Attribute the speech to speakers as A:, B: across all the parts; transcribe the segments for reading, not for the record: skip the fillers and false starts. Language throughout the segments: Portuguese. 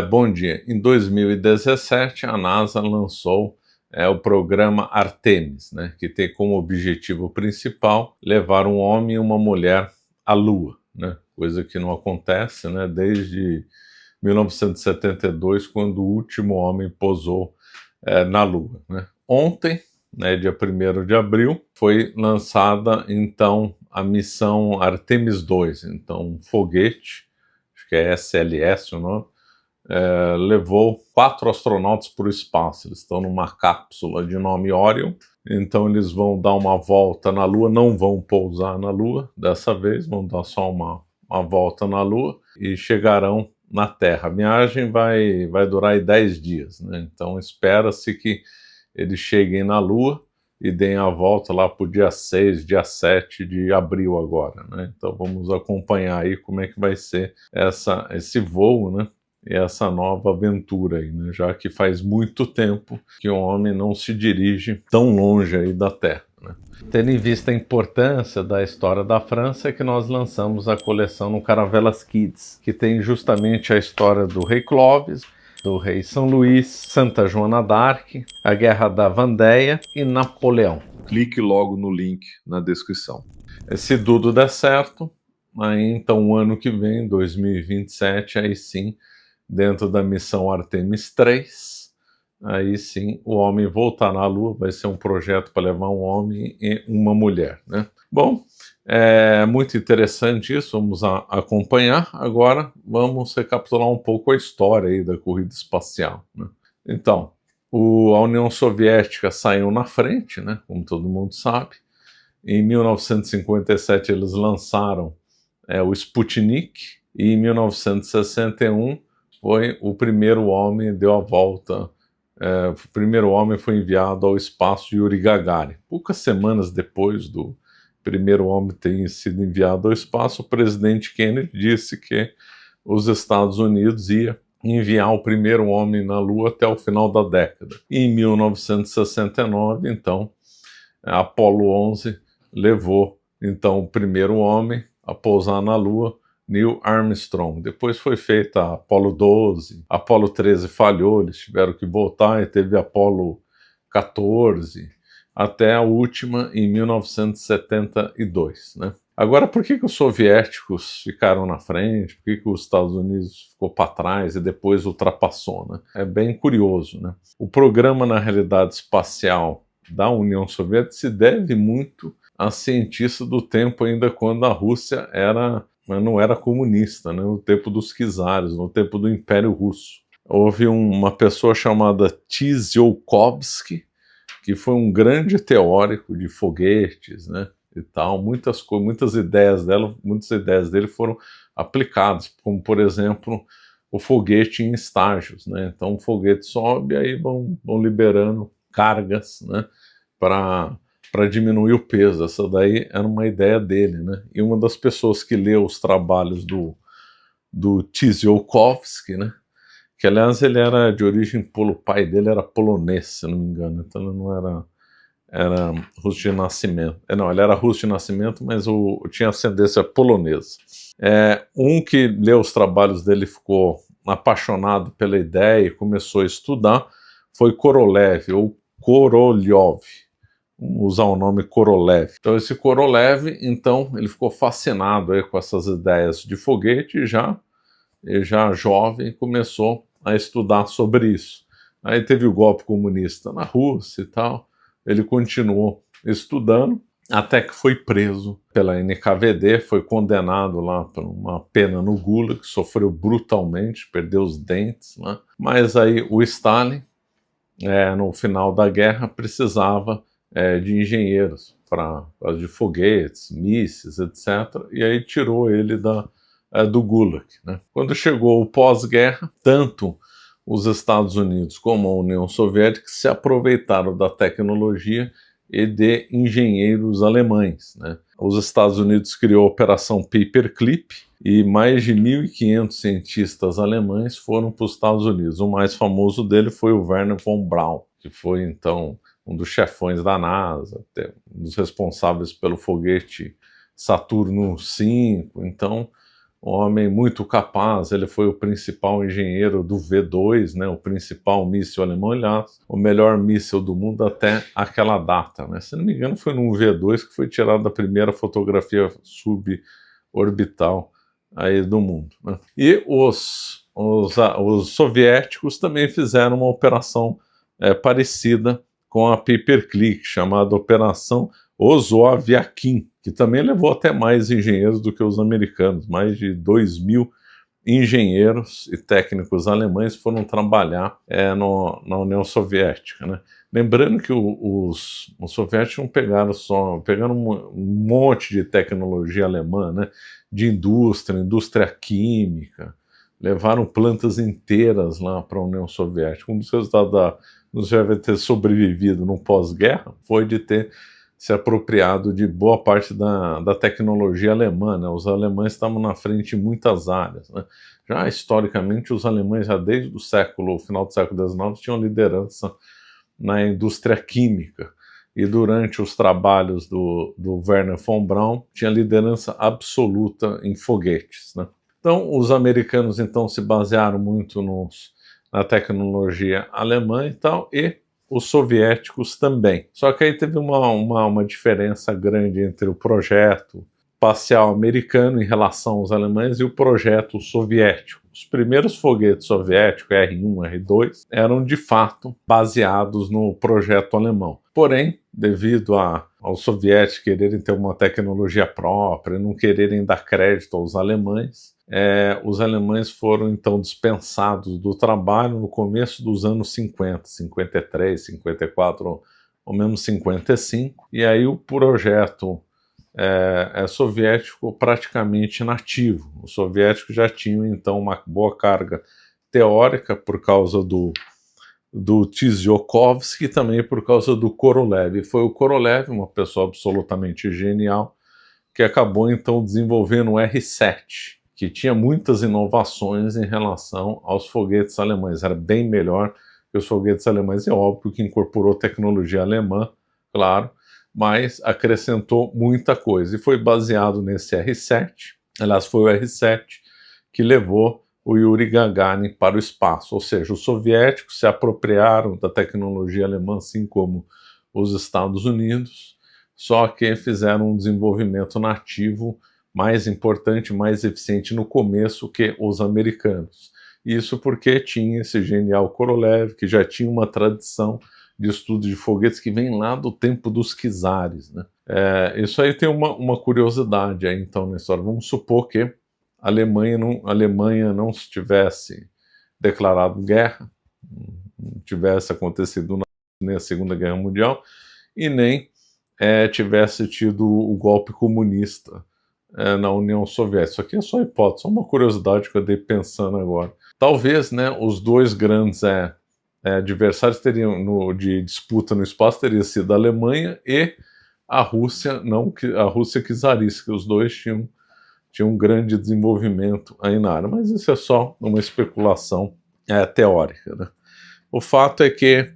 A: Bom dia. Em 2017, a NASA lançou o programa Artemis, né, que tem como objetivo principal levar um homem e uma mulher à Lua, né, coisa que não acontece, né, desde 1972, quando o último homem pousou na Lua, né. Ontem, né, dia 1º de abril, foi lançada então a missão Artemis 2, então um foguete, acho que é SLS o nome, levou 4 astronautas para o espaço. Eles estão numa cápsula de nome Orion, então eles vão dar uma volta na Lua, não vão pousar na Lua dessa vez, vão dar só uma volta na Lua e chegarão na Terra. A viagem vai durar aí 10 dias, né? Então espera-se que eles cheguem na Lua e deem a volta lá para o dia 6, dia 7 de abril agora, né? Então vamos acompanhar aí como é que vai ser esse voo, né? E essa nova aventura aí, né? Já que faz muito tempo que o homem não se dirige tão longe aí da Terra, né? Tendo em vista a importância da história da França, é que nós lançamos a coleção no Caravelas Kids, que tem justamente a história do rei Clovis, do rei São Luís, Santa Joana d'Arc, a Guerra da Vandéia e Napoleão.
B: Clique logo no link na descrição.
A: Se tudo der certo, aí então o ano que vem, 2027, aí sim, dentro da missão Artemis 3, aí sim o homem voltará à Lua, vai ser um projeto para levar um homem e uma mulher, né? Bom, é muito interessante isso, vamos acompanhar. Agora vamos recapitular um pouco a história aí da corrida espacial, né? Então, a União Soviética saiu na frente, né, como todo mundo sabe. Em 1957 eles lançaram o Sputnik, e em 1961 foi o primeiro homem, deu a volta, o primeiro homem foi enviado ao espaço, Yuri Gagarin. Poucas semanas depois do primeiro homem ter sido enviado ao espaço, o presidente Kennedy disse que os Estados Unidos ia enviar o primeiro homem na Lua até o final da década. E em 1969, então, a Apollo 11 levou então o primeiro homem a pousar na Lua, Neil Armstrong. Depois foi feita a Apollo 12, a Apollo 13 falhou, eles tiveram que voltar, e teve a Apollo 14, até a última em 1972, né? Agora, por que os soviéticos ficaram na frente? Por que os Estados Unidos ficou para trás e depois ultrapassou, né? É bem curioso, né? O programa, na realidade, espacial da União Soviética se deve muito a cientistas do tempo ainda quando a Rússia não era comunista, né? No tempo dos czares, no tempo do Império Russo. Houve uma pessoa chamada Tsiolkovsky, que foi um grande teórico de foguetes, né, e tal. Muitas ideias dele foram aplicadas, como por exemplo o foguete em estágios, né? Então o foguete sobe, aí vão liberando cargas, né, para diminuir o peso. Essa daí era uma ideia dele, né? E uma das pessoas que leu os trabalhos do Tsiolkovsky, né, que aliás ele era de origem o pai dele era polonês, se não me engano, então ele não era russo de nascimento. Não, ele era russo de nascimento, mas tinha ascendência polonesa. Um que leu os trabalhos dele ficou apaixonado pela ideia e começou a estudar foi Korolev, ou Korolev. Vamos usar o nome Korolev. Então esse Korolev, então, ele ficou fascinado aí com essas ideias de foguete e já jovem começou a estudar sobre isso. Aí teve o golpe comunista na Rússia e tal, ele continuou estudando, até que foi preso pela NKVD, foi condenado lá por uma pena no Gulag, sofreu brutalmente, perdeu os dentes, né? Mas aí o Stalin, no final da guerra, precisava de engenheiros de foguetes, mísseis, etc. E aí tirou ele do Gulag, né? Quando chegou o pós-guerra, tanto os Estados Unidos como a União Soviética se aproveitaram da tecnologia e de engenheiros alemães, né? Os Estados Unidos criou a Operação Paperclip e mais de 1.500 cientistas alemães foram para os Estados Unidos. O mais famoso dele foi o Wernher von Braun, que foi então um dos chefões da NASA, um dos responsáveis pelo foguete Saturno V. Então um homem muito capaz. Ele foi o principal engenheiro do V2, né, o principal míssil alemão, aliás, o melhor míssil do mundo até aquela data, né? Se não me engano, foi num V2 que foi tirada a primeira fotografia suborbital aí do mundo, né? E os soviéticos também fizeram uma operação parecida com a Paperclick, chamada Operação Ozoaviakin, que também levou até mais engenheiros do que os americanos. Mais de 2.000 engenheiros e técnicos alemães foram trabalhar na União Soviética, né? Lembrando que os soviéticos não pegaram um monte de tecnologia alemã, né? De indústria química, levaram plantas inteiras lá para a União Soviética. Um dos resultados da União Soviética ter sobrevivido no pós-guerra foi de ter se apropriado de boa parte da tecnologia alemã, né? Os alemães estavam na frente em muitas áreas, né? Já historicamente, os alemães, já desde o final do século XIX, tinham liderança na indústria química. E durante os trabalhos do Wernher von Braun, tinha liderança absoluta em foguetes, né? Então, os americanos então se basearam muito na tecnologia alemã e tal, e os soviéticos também. Só que aí teve uma diferença grande entre o projeto espacial americano em relação aos alemães e o projeto soviético. Os primeiros foguetes soviéticos, R1, R2, eram de fato baseados no projeto alemão. Porém, devido aos soviéticos quererem ter uma tecnologia própria, não quererem dar crédito aos alemães, os alemães foram então dispensados do trabalho no começo dos anos 50, 53, 54 ou mesmo 55, e aí o projeto soviético praticamente inativo. Os soviéticos já tinham então uma boa carga teórica por causa do Tsiolkovsky e também por causa do Korolev. E foi o Korolev, uma pessoa absolutamente genial, que acabou então desenvolvendo o R-7, que tinha muitas inovações em relação aos foguetes alemães. Era bem melhor que os foguetes alemães, é óbvio que incorporou tecnologia alemã, claro, mas acrescentou muita coisa. E foi baseado nesse R-7, aliás, foi o R-7 que levou o Yuri Gagarin para o espaço, ou seja, os soviéticos se apropriaram da tecnologia alemã, assim como os Estados Unidos, só que fizeram um desenvolvimento nativo mais importante, mais eficiente no começo que os americanos. Isso porque tinha esse genial Korolev, que já tinha uma tradição de estudo de foguetes que vem lá do tempo dos czares, né? Isso aí tem uma curiosidade aí, então, na história. Vamos supor que a Alemanha não tivesse declarado guerra, não tivesse acontecido nem a Segunda Guerra Mundial, e nem tivesse tido o golpe comunista na União Soviética. Isso aqui é só hipótese, só uma curiosidade que eu dei pensando agora. Talvez, né, os dois grandes adversários de disputa no espaço teria sido a Alemanha e a Rússia, a Rússia czarista. Os dois tinham um grande desenvolvimento aí na área, mas isso é só uma especulação teórica, né? O fato é que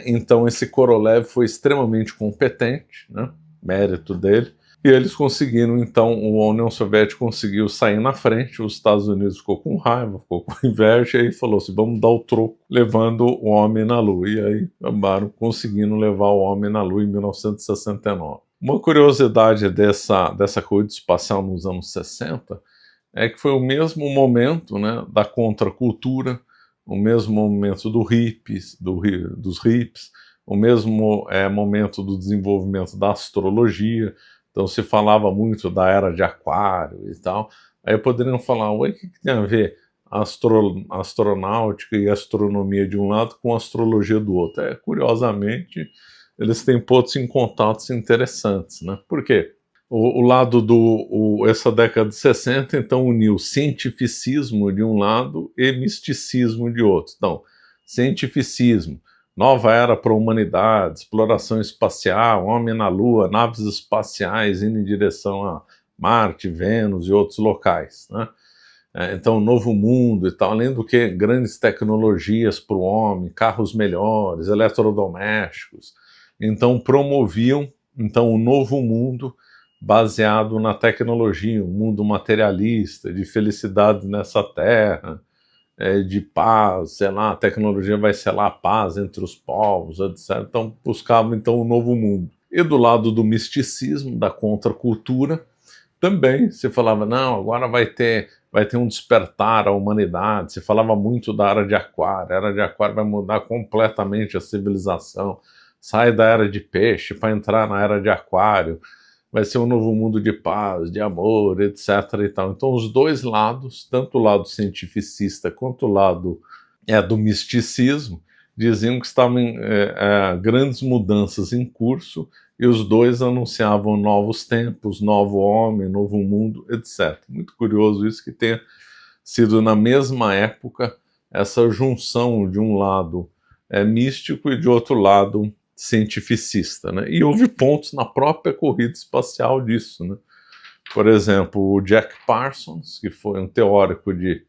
A: então esse Korolev foi extremamente competente, né? Mérito dele, e eles conseguiram, então, a União Soviética conseguiu sair na frente, os Estados Unidos ficou com raiva, ficou com inveja, e falou assim, vamos dar o troco, levando o homem na Lua. E aí acabaram conseguindo levar o homem na Lua em 1969. Uma curiosidade dessa corrida espacial nos anos 60 é que foi o mesmo momento, né, da contracultura, o mesmo momento dos hippies, o mesmo momento do desenvolvimento da astrologia. Então se falava muito da era de Aquário e tal. Aí poderiam falar, o que tem a ver astronáutica e astronomia de um lado com astrologia do outro? Curiosamente, eles têm pontos em contatos interessantes, né? Por quê? Essa década de 60, então, uniu cientificismo de um lado e misticismo de outro. Então, cientificismo, nova era para a humanidade, exploração espacial, homem na Lua, naves espaciais indo em direção a Marte, Vênus e outros locais, né? Então, novo mundo e tal, além do que grandes tecnologias para o homem, carros melhores, eletrodomésticos. Então, promoviam um novo mundo baseado na tecnologia, um mundo materialista, de felicidade nessa terra, de paz, sei lá, a tecnologia vai selar a paz entre os povos, etc. Então buscava então um novo mundo. E do lado do misticismo, da contracultura, também se falava, não, agora vai ter um despertar à humanidade. Se falava muito da Era de Aquário vai mudar completamente a civilização, sai da Era de Peixe para entrar na Era de Aquário, vai ser um novo mundo de paz, de amor, etc. e tal. Então os dois lados, tanto o lado cientificista quanto o lado do misticismo, diziam que estavam grandes mudanças em curso, e os dois anunciavam novos tempos, novo homem, novo mundo, etc. Muito curioso isso, que tenha sido na mesma época essa junção de um lado místico e de outro lado cientificista, né? E houve pontos na própria corrida espacial disso, né? Por exemplo, o Jack Parsons, que foi um teórico de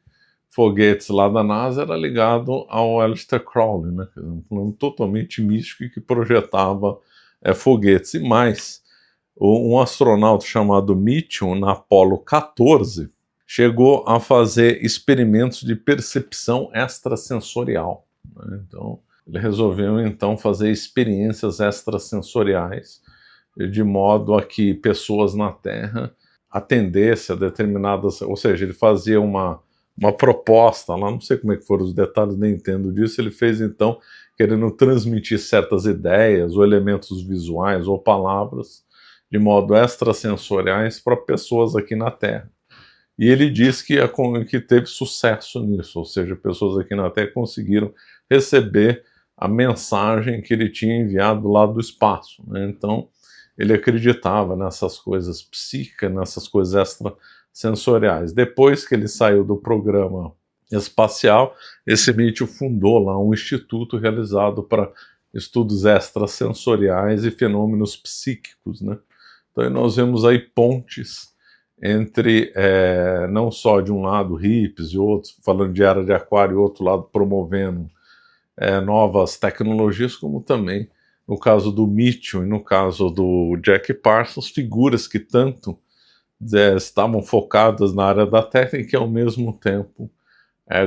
A: foguetes lá da NASA, era ligado ao Aleister Crowley, né? Um plano totalmente místico e que projetava foguetes. E mais, um astronauta chamado Mitchell, na Apollo 14, chegou a fazer experimentos de percepção extrasensorial, né? Então, ele resolveu então fazer experiências extrasensoriais de modo a que pessoas na Terra atendessem a determinadas... Ou seja, ele fazia uma proposta lá, não sei como é que foram os detalhes, nem entendo disso. Ele fez então querendo transmitir certas ideias ou elementos visuais ou palavras de modo extrasensoriais para pessoas aqui na Terra. E ele diz que teve sucesso nisso, ou seja, pessoas aqui na Terra conseguiram receber a mensagem que ele tinha enviado lá do espaço, né? Então, ele acreditava nessas coisas psíquicas, nessas coisas extrasensoriais. Depois que ele saiu do programa espacial, esse Mitchell fundou lá um instituto realizado para estudos extrasensoriais e fenômenos psíquicos, né? Então, nós vemos aí pontes entre não só de um lado hippies e outros falando de Era de Aquário e outro lado promovendo novas tecnologias, como também no caso do Mitchell e no caso do Jack Parsons, figuras que tanto estavam focadas na área da técnica e ao mesmo tempo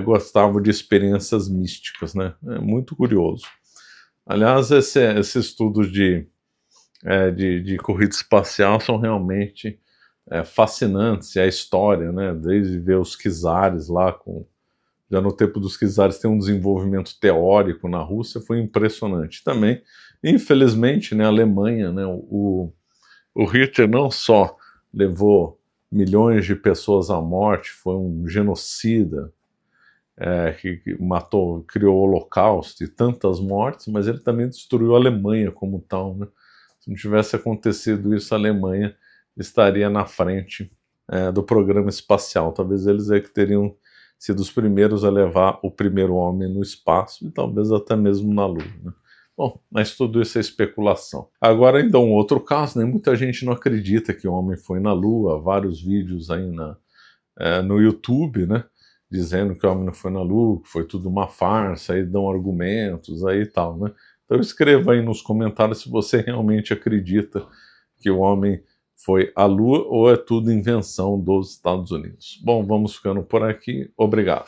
A: gostavam de experiências místicas, né? É muito curioso. Aliás, esse estudo de corrida espacial são realmente fascinantes, e a história, né? Desde ver os czares lá, já no tempo dos czares tem um desenvolvimento teórico na Rússia, foi impressionante. Também, infelizmente, né, a Alemanha, né, o Hitler não só levou milhões de pessoas à morte, foi um genocida, que matou, criou o Holocausto e tantas mortes, mas ele também destruiu a Alemanha como tal, né? Se não tivesse acontecido isso, a Alemanha estaria na frente do programa espacial. Talvez eles que teriam sido os primeiros a levar o primeiro homem no espaço e talvez até mesmo na Lua, né? Bom, mas tudo isso é especulação. Agora ainda um outro caso, né? Muita gente não acredita que o homem foi na Lua, vários vídeos aí no YouTube, né? Dizendo que o homem não foi na Lua, que foi tudo uma farsa, aí dão argumentos aí e tal, né? Então escreva aí nos comentários se você realmente acredita que o homem foi à Lua ou é tudo invenção dos Estados Unidos. Bom, vamos ficando por aqui. Obrigado.